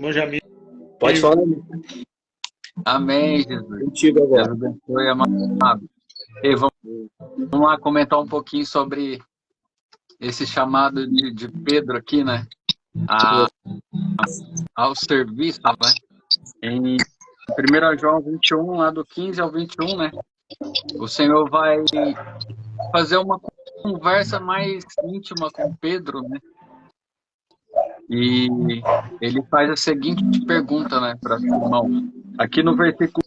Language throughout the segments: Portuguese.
Irmão Jamil. Pode falar. Amém, Jesus. Contigo agora. Deus abençoe, amado. E vamos lá comentar um pouquinho sobre esse chamado de Pedro aqui, né? Ao serviço, né? Em 1 João 21, lá do 15 ao 21, né? O Senhor vai fazer uma conversa mais íntima com Pedro, né? E ele faz a seguinte pergunta, né, para Simão. Aqui no versículo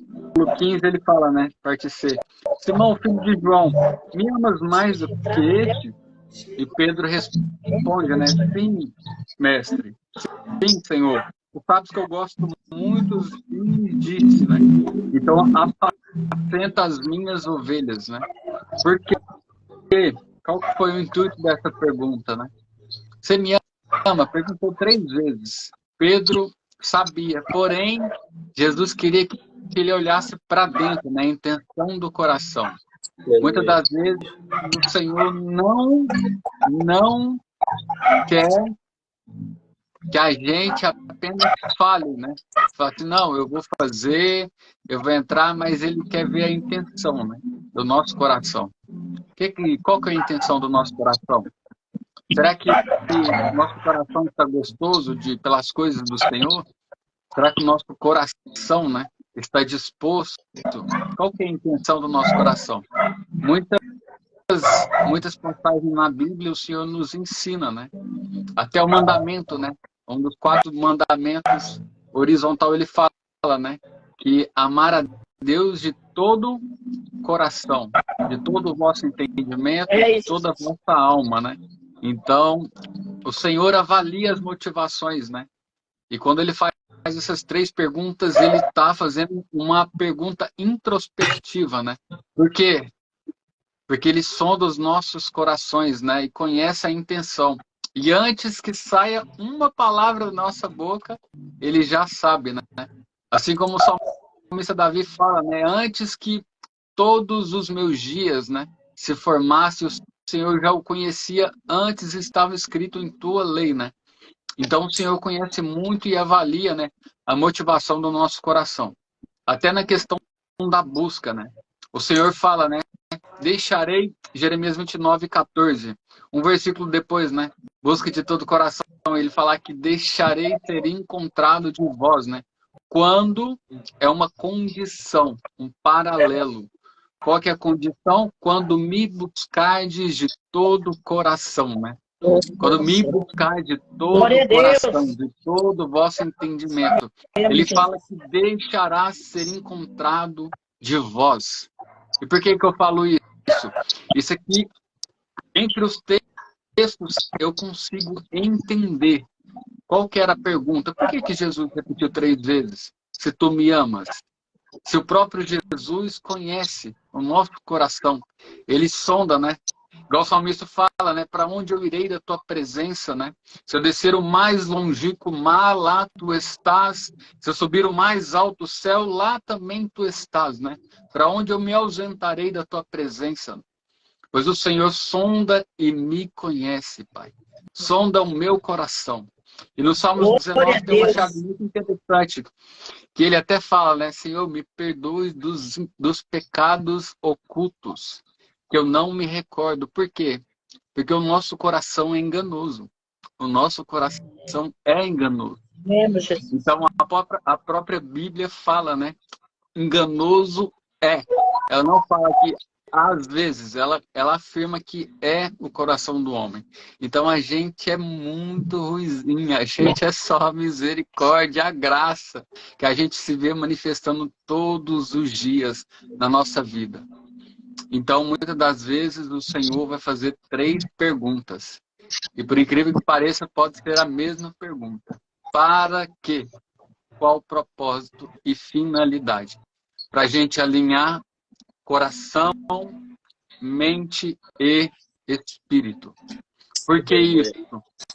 15 ele fala, né, parte C. Simão, filho de João, me amas mais do que este? E Pedro responde, né, sim, mestre. Sim, Senhor. Tu sabes que eu gosto muito e disse, né? Então, apacenta as minhas ovelhas, né? Porque, qual que foi o intuito dessa pergunta, né? Você me ama? Perguntou 3 vezes. Pedro sabia, porém, Jesus queria que ele olhasse para dentro, né? A intenção do coração. Muitas das vezes, o Senhor não quer que a gente apenas fale, né? Fala assim, não, eu vou fazer, eu vou entrar, mas ele quer ver a intenção, né? Do nosso coração. Qual que é a intenção do nosso coração? Será que nosso coração está gostoso pelas coisas do Senhor? Será que o nosso coração, né, está disposto? Qual que é a intenção do nosso coração? Muitas passagens na Bíblia o Senhor nos ensina, né? Até o mandamento, né? Um dos 4 mandamentos horizontal, ele fala, né? Que amar a Deus de todo coração, de todo o vosso entendimento, de toda a vossa alma, né? Então, o Senhor avalia as motivações, né? E quando ele faz essas 3 perguntas, ele está fazendo uma pergunta introspectiva, né? Por quê? Porque ele sonda os nossos corações, né? E conhece a intenção. E antes que saia uma palavra da nossa boca, ele já sabe, né? Assim como o salmista Davi fala, né? Antes que todos os meus dias, né, se formasse, o Senhor já o conhecia, antes estava escrito em tua lei, né? Então o Senhor conhece muito e avalia, né, a motivação do nosso coração. Até na questão da busca, né? O Senhor fala, né? Deixarei, Jeremias 29:14. Um versículo depois, né? Busque de todo o coração. Ele fala que deixarei ser encontrado de vós, né? Quando é uma condição, um paralelo. Qual que é a condição? Quando me buscardes de todo o coração, né? Quando me buscar de todo o coração, de todo o vosso entendimento. Ele fala que deixará ser encontrado de vós. E por que que eu falo isso? Isso aqui, entre os textos, eu consigo entender. Qual que era a pergunta? Por que que Jesus repetiu 3 vezes? Se tu me amas. Se o próprio Jesus conhece o nosso coração, ele sonda, né? Igual o salmista fala, né? Para onde eu irei da tua presença, né? Se eu descer o mais longínquo mar, lá tu estás. Se eu subir o mais alto céu, lá também tu estás, né? Para onde eu me ausentarei da tua presença? Pois o Senhor sonda e me conhece, Pai. Sonda o meu coração. E no Salmo 19 tem uma chave muito interessante, que ele até fala, né? Senhor, me perdoe dos pecados ocultos, que eu não me recordo. Por quê? Porque o nosso coração é enganoso. O nosso coração é enganoso. Então, a própria Bíblia fala, né? Enganoso é. Ela não fala que, às vezes, ela afirma que é o coração do homem. Então, a gente é muito ruizinha. A gente é só a misericórdia, a graça, que a gente se vê manifestando todos os dias na nossa vida. Então, muitas das vezes, o Senhor vai fazer 3 perguntas. E, por incrível que pareça, pode ser a mesma pergunta. Para quê? Qual propósito e finalidade? Para a gente alinhar coração, mente e espírito. Por que isso?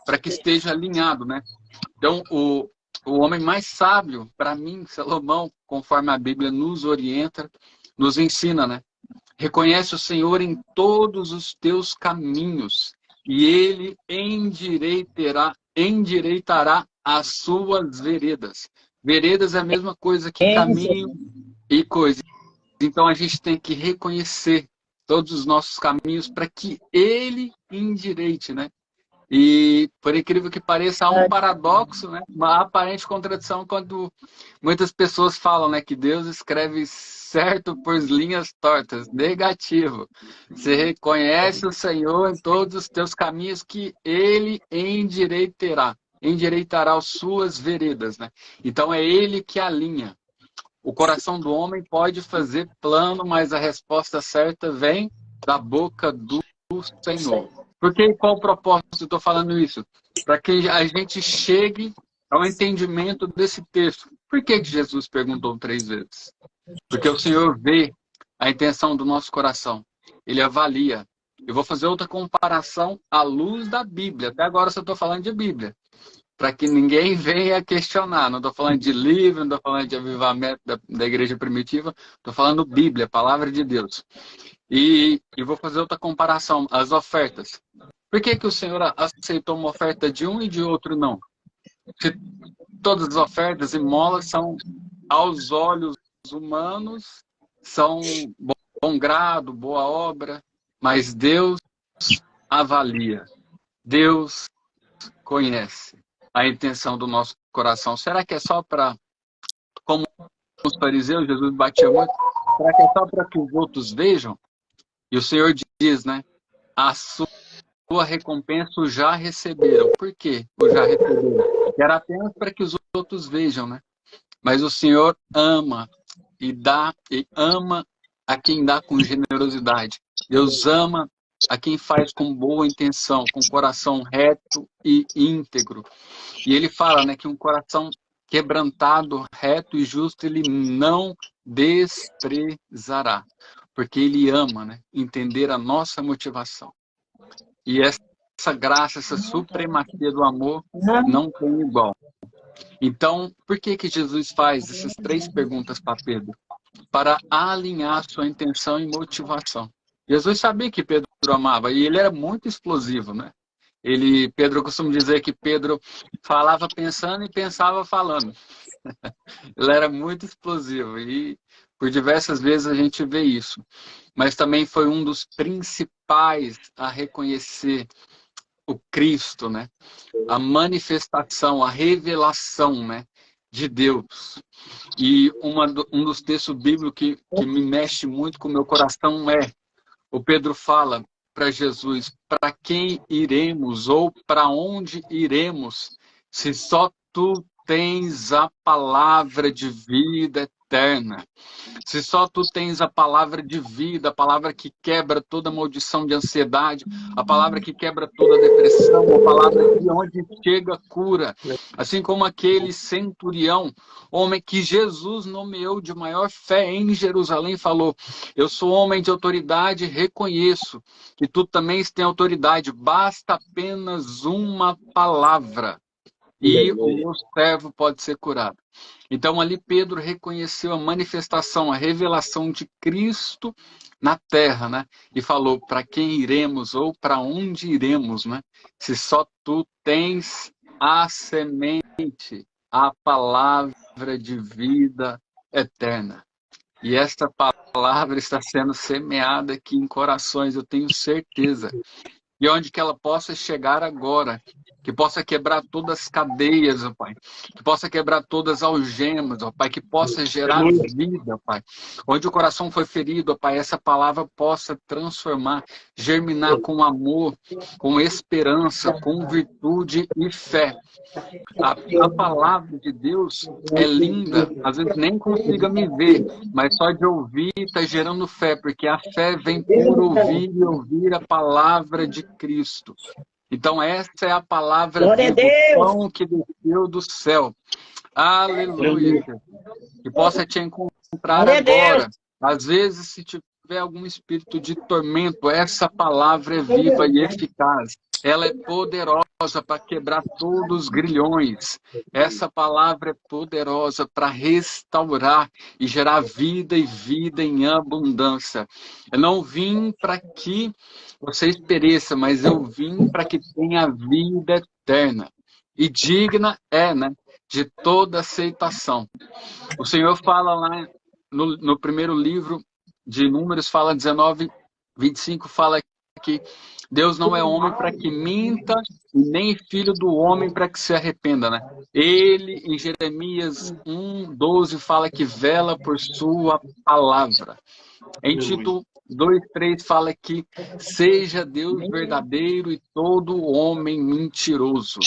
Para que esteja alinhado, né? Então, o homem mais sábio, para mim, Salomão, conforme a Bíblia nos orienta, nos ensina, né? Reconhece o Senhor em todos os teus caminhos e Ele endireitará as suas veredas. Veredas é a mesma coisa que caminho e coisa. Então a gente tem que reconhecer todos os nossos caminhos para que ele endireite, né? E, por incrível que pareça, há um paradoxo, né? Uma aparente contradição quando muitas pessoas falam, né, que Deus escreve certo por linhas tortas. Negativo. Você reconhece o Senhor em todos os teus caminhos que Ele endireitará as suas veredas, né? Então é Ele que alinha. O coração do homem pode fazer plano, mas a resposta certa vem da boca do Senhor. Porque qual o propósito? Eu estou falando isso? Para que a gente chegue ao entendimento desse texto. Por que Jesus perguntou 3 vezes? Porque o Senhor vê a intenção do nosso coração. Ele avalia. Eu vou fazer outra comparação à luz da Bíblia. Até agora eu só estou falando de Bíblia. Para que ninguém venha questionar. Não estou falando de livro, não estou falando de avivamento da igreja primitiva. Estou falando Bíblia, palavra de Deus. E vou fazer outra comparação, as ofertas. Por que o Senhor aceitou uma oferta de um e de outro não? Se todas as ofertas e molas são, aos olhos humanos, são bom grado, boa obra, mas Deus avalia, Deus conhece a intenção do nosso coração. Será que é só para, como os fariseus, Jesus batia muito, será que é só para que os outros vejam? E o Senhor diz, né? A sua recompensa já receberam. Por quê? O já receberam. Era apenas para que os outros vejam, né? Mas o Senhor ama e dá, e ama a quem dá com generosidade. Deus ama a quem faz com boa intenção, com coração reto e íntegro. E ele fala, né, que um coração quebrantado, reto e justo, ele não desprezará. Porque ele ama, né, entender a nossa motivação. E essa graça, essa supremacia do amor não tem igual. Então, por que Jesus faz essas 3 perguntas para Pedro? Para alinhar sua intenção e motivação. Jesus sabia que Pedro amava e ele era muito explosivo, né? Pedro costuma dizer que Pedro falava pensando e pensava falando. Ele era muito explosivo e por diversas vezes a gente vê isso. Mas também foi um dos principais a reconhecer o Cristo, né? A manifestação, a revelação, né, de Deus. E um dos textos bíblicos que me mexe muito com o meu coração é, o Pedro fala para Jesus, para quem iremos ou para onde iremos, se só tu tens a palavra de vida eterna. Se só tu tens a palavra de vida, a palavra que quebra toda maldição de ansiedade, a palavra que quebra toda depressão, a palavra de onde chega cura. Assim como aquele centurião, homem que Jesus nomeou de maior fé em Jerusalém, falou, eu sou homem de autoridade, reconheço que tu também tens autoridade, basta apenas uma palavra. E o meu servo pode ser curado. Então ali Pedro reconheceu a manifestação, a revelação de Cristo na terra, né? E falou, para quem iremos ou para onde iremos, né? Se só tu tens a semente, a palavra de vida eterna. E esta palavra está sendo semeada aqui em corações, eu tenho certeza. E onde que ela possa chegar agora, que possa quebrar todas as cadeias, ó Pai, que possa quebrar todas as algemas, ó Pai, que possa gerar vida, ó Pai. Onde o coração foi ferido, ó Pai, essa palavra possa transformar, germinar com amor, com esperança, com virtude e fé. A palavra de Deus é linda, às vezes nem consiga me ver, mas só de ouvir está gerando fé, porque a fé vem por ouvir e ouvir a palavra de Cristo. Então essa é a palavra viva, o pão que desceu do céu. Aleluia. Que possa te encontrar agora. Às vezes, se tiver algum espírito de tormento, essa palavra é viva e eficaz. Ela é poderosa para quebrar todos os grilhões. Essa palavra é poderosa para restaurar e gerar vida e vida em abundância. Eu não vim para que vocês pereçam, mas eu vim para que tenha vida eterna. e digna é, né, de toda aceitação. O Senhor fala lá no primeiro livro de Números, fala 19, 25, fala que Deus não é homem para que minta, e nem filho do homem para que se arrependa, né? Ele, em Jeremias 1, 12, fala que vela por sua palavra. Em Tito 2:3 fala que seja Deus verdadeiro e todo homem mentiroso.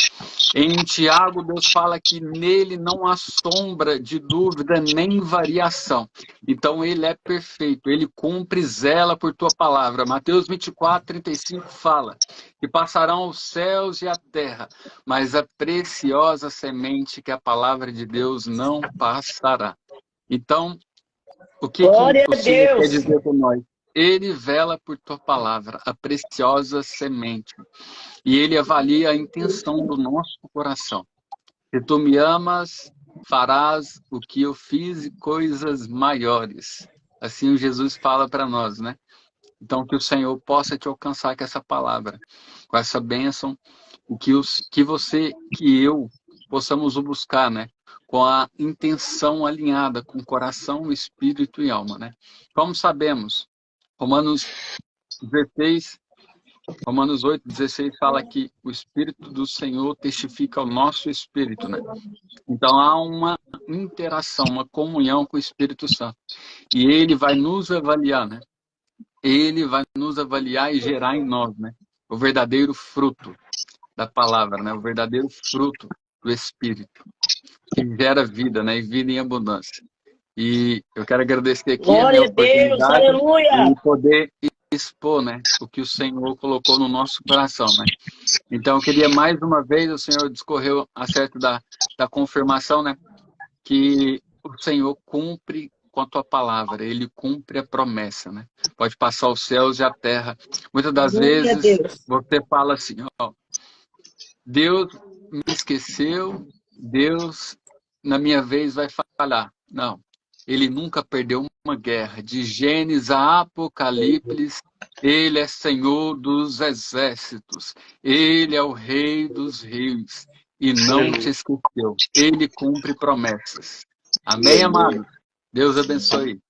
Em Tiago, Deus fala que nele não há sombra de dúvida nem variação. Então, ele é perfeito, ele cumpre e zela por tua palavra. Mateus 24:35 fala que passarão os céus e a terra, mas a preciosa semente que é a palavra de Deus não passará. Então, o que Glória o a Senhor quer Deus. dizer para nós? Ele vela por tua palavra, a preciosa semente. E ele avalia a intenção do nosso coração. Se tu me amas, farás o que eu fiz e coisas maiores. Assim o Jesus fala para nós, né? Então que o Senhor possa te alcançar com essa palavra, com essa bênção, o que você, que eu possamos o buscar, né? Com a intenção alinhada com coração, espírito e alma, né? Como sabemos, Romanos 16, Romanos 8:16 fala que o Espírito do Senhor testifica ao nosso espírito, né? Então há uma interação, uma comunhão com o Espírito Santo. E ele vai nos avaliar, né? Ele vai nos avaliar e gerar em nós, né? O verdadeiro fruto da palavra, né? O verdadeiro fruto do Espírito, que gera vida, né? E vida em abundância. E eu quero agradecer aqui a minha Glória a Deus. oportunidade Aleluia. e poder expor, né, o que o Senhor colocou no nosso coração, né? Então, eu queria mais uma vez, o Senhor discorreu acerca da confirmação, né, que o Senhor cumpre com a tua palavra, ele cumpre a promessa, né? Pode passar os céus e a terra. Muitas das Glória a vezes Deus. você fala assim, ó, Deus me esqueceu, Deus na minha vez vai falhar. Não, ele nunca perdeu uma guerra. De Gênesis a Apocalipse, ele é Senhor dos exércitos. Ele é o Rei dos reis. E não te esqueceu. Ele cumpre promessas. Amém, amado? Deus abençoe.